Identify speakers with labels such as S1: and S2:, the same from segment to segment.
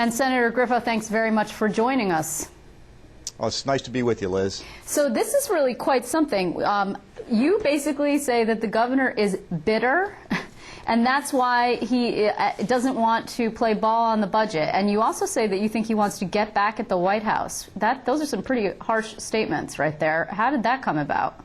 S1: And Senator Griffo, thanks very much for joining us.
S2: Well, it's nice to be with you, Liz.
S1: So this is really quite something. You basically say that the governor is bitter, and that's why he doesn't want to play ball on the budget. And you also say that you think he wants to get back at the White House. Those are some pretty harsh statements right there. How did that come about?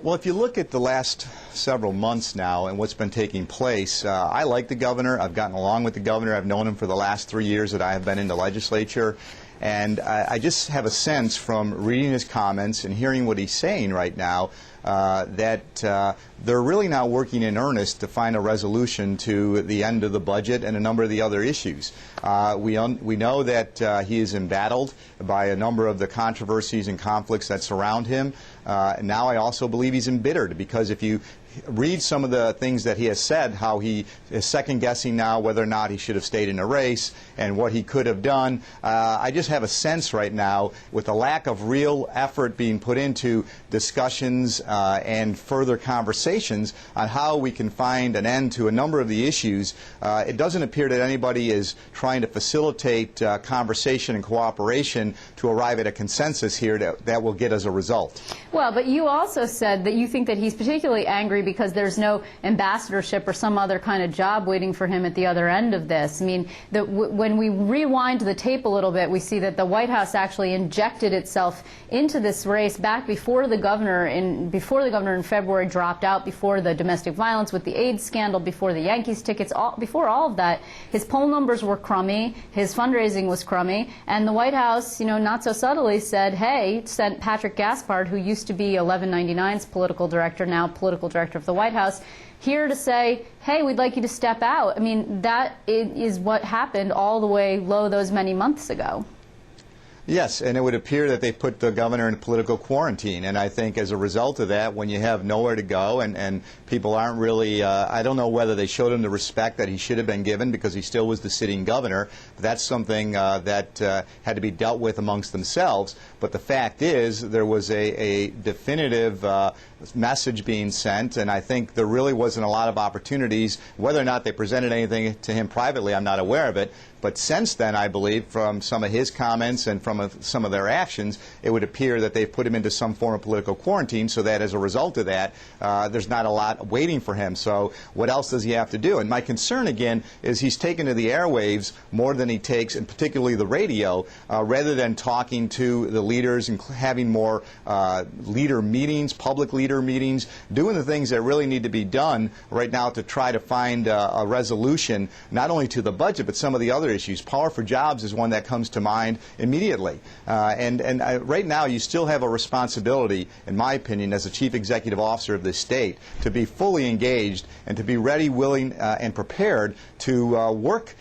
S2: Well, if you look at the last several months now and what's been taking place, I like the governor. I've gotten along with the governor. I've known him for the last 3 years that I have been in the legislature. And I just have a sense from reading his comments and hearing what he's saying right now that they're really now working in earnest to find a resolution to the end of the budget and a number of the other issues. We know that he is embattled by a number of the controversies and conflicts that surround him. Now I also believe he's embittered, because if you read some of the things that he has said, how he is second-guessing now whether or not he should have stayed in the race and what he could have done. I just have a sense right now, with the lack of real effort being put into discussions and further conversations on how we can find an end to a number of the issues, it doesn't appear that anybody is trying to facilitate conversation and cooperation to arrive at a consensus here that will get us a result.
S1: Well, but you also said that you think that he's particularly angry because there's no ambassadorship or some other kind of job waiting for him at the other end of this. I mean, when we rewind the tape a little bit, we see that the White House actually injected itself into this race back before the governor in February dropped out, before the domestic violence with the AIDS scandal, before the Yankees tickets, before all of that. His poll numbers were crummy, his fundraising was crummy, and the White House, you know, not so subtly said, hey, sent Patrick Gaspard, who used to be 1199's political director, now political director of the White House, here to say, hey, we'd like you to step out. I mean, that is what happened all the way low those many months ago.
S2: Yes, and it would appear that they put the governor in political quarantine. And I think as a result of that, when you have nowhere to go and people aren't really, I don't know whether they showed him the respect that he should have been given, because he still was the sitting governor. That's something that had to be dealt with amongst themselves. But the fact is, there was a definitive message being sent, and I think there really wasn't a lot of opportunities. Whether or not they presented anything to him privately, I'm not aware of it. But since then, I believe, from some of his comments and from some of their actions, it would appear that they've put him into some form of political quarantine, so that as a result of that, there's not a lot waiting for him. So what else does he have to do? And my concern, again, is he's taken to the airwaves more than he takes, and particularly the radio, rather than talking to the leaders and having more leader meetings, public leader meetings, doing the things that really need to be done right now to try to find a resolution, not only to the budget, but some of the other issues. Power for jobs is one that comes to mind immediately. Right now, you still have a responsibility, in my opinion, as the chief executive officer of this state, to be fully engaged and to be ready, willing, and prepared to work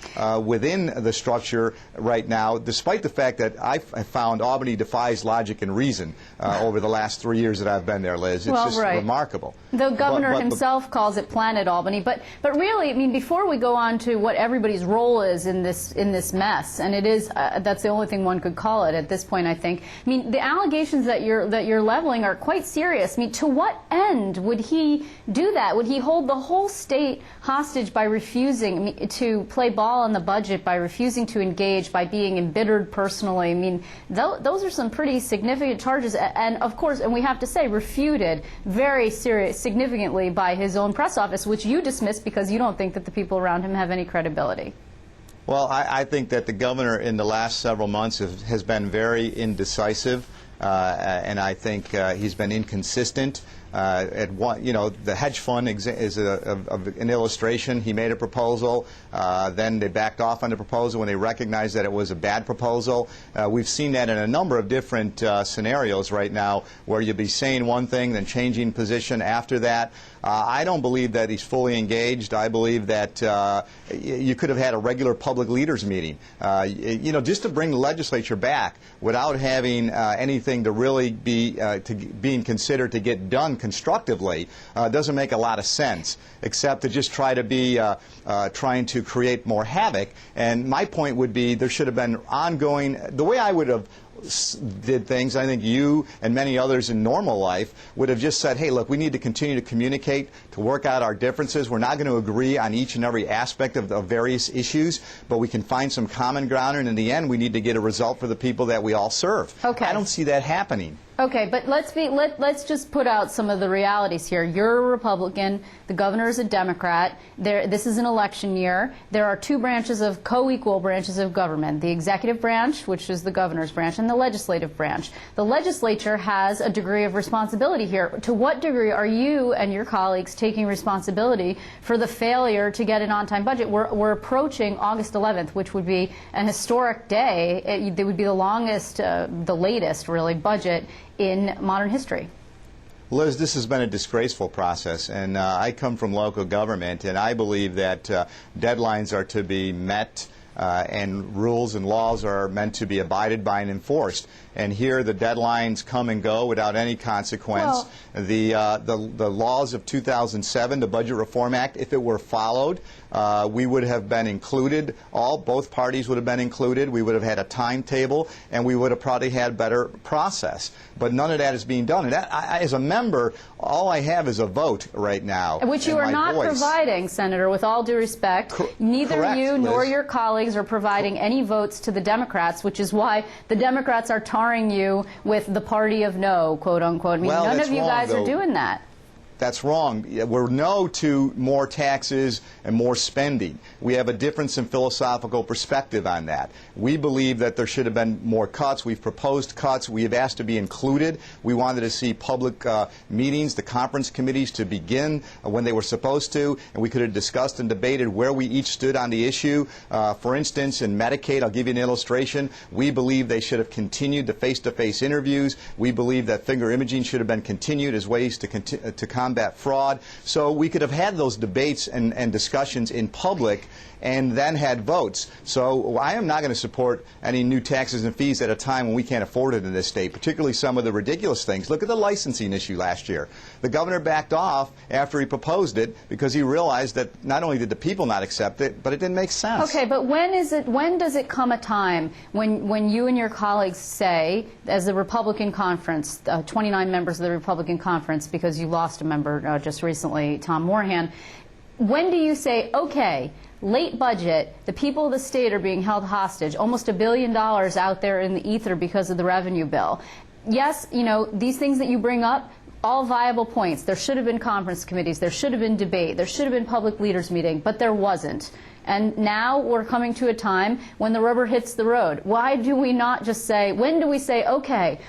S2: within the structure right now, despite the fact that I found Albany defies logic and reason over the last 3 years that I've been there, Liz. It's just remarkable.
S1: The governor himself calls it Planet Albany. But really, I mean, before we go on to what everybody's role is in this mess, and it is that's the only thing one could call it at this point, I think. I mean, the allegations that you're leveling are quite serious. I mean, to what end would he do that? Would he hold the whole state hostage by refusing to play ball on the budget, by refusing to engage, by being embittered personally? I mean, those are some pretty significant charges, and of course, and we have to say, refuted very significantly by his own press office, which you dismissed because you don't think that the people around him have any credibility.
S2: Well, I think that the governor in the last several months has been very indecisive, and I think he's been inconsistent. The hedge fund is an illustration. He made a proposal, then they backed off on the proposal when they recognized that it was a bad proposal. We've seen that in a number of different scenarios right now, where you'll be saying one thing, then changing position after that. I don't believe that he's fully engaged. I believe that you could have had a regular public leaders meeting, just to bring the legislature back without having anything to really be being considered to get done constructively doesn't make a lot of sense, except to just try to be trying to create more havoc. And my point would be there should have been ongoing, the way I would have did things, I think you and many others in normal life would have just said, hey, look, we need to continue to communicate, to work out our differences. We're not going to agree on each and every aspect of various issues, but we can find some common ground, and in the end, we need to get a result for the people that we all serve.
S1: Okay.
S2: I don't see that happening.
S1: Okay, but let's just put out some of the realities here. You're a Republican. The governor is a Democrat. This is an election year. There are two branches of co-equal branches of government: the executive branch, which is the governor's branch, and the legislative branch. The legislature has a degree of responsibility here. To what degree are you and your colleagues taking responsibility for the failure to get an on-time budget? We're approaching August 11th, which would be an historic day. It would be the longest, the latest, really, budget in modern history.
S2: Liz, this has been a disgraceful process, and I come from local government, and I believe that deadlines are to be met and rules and laws are meant to be abided by and enforced. And here the deadlines come and go without any consequence. Well, the laws of 2007, the Budget Reform Act, if it were followed, we would have been included. Both parties would have been included. We would have had a timetable, and we would have probably had better process. But none of that is being done. And as a member, all I have is a vote right now.
S1: Which you are not providing, Senator, with all due respect. Neither
S2: correct,
S1: you nor
S2: Liz.
S1: your colleagues are providing any votes to the Democrats, which is why the Democrats are tarring you with the party of no, quote unquote. I mean,
S2: well,
S1: none of you guys
S2: wrong,
S1: are doing that.
S2: That's wrong. We're no to more taxes and more spending. We have a difference in philosophical perspective on that. We believe that there should have been more cuts. We've proposed cuts. We have asked to be included. We wanted to see public meetings, the conference committees to begin when they were supposed to, and we could have discussed and debated where we each stood on the issue. For instance, in Medicaid, I'll give you an illustration. We believe they should have continued the face-to-face interviews. We believe that finger imaging should have been continued as ways to combat fraud. So we could have had those debates and discussions in public and then had votes. So I am not going to support any new taxes and fees at a time when we can't afford it in this state, particularly some of the ridiculous things. Look at the licensing issue last year. The governor backed off after he proposed it because he realized that not only did the people not accept it, but it didn't make sense.
S1: Okay, but when does it come a time when you and your colleagues say, as the Republican conference, 29 members of the Republican conference, because you lost a member just recently, Tom Moorhan, when do you say, okay, late budget, the people of the state are being held hostage, almost $1 billion out there in the ether because of the revenue bill? Yes, you know, these things that you bring up, all viable points. There should have been conference committees. There should have been debate. There should have been public leaders meeting, but there wasn't. And now we're coming to a time when the rubber hits the road. Why do we not just say, when do we say, okay,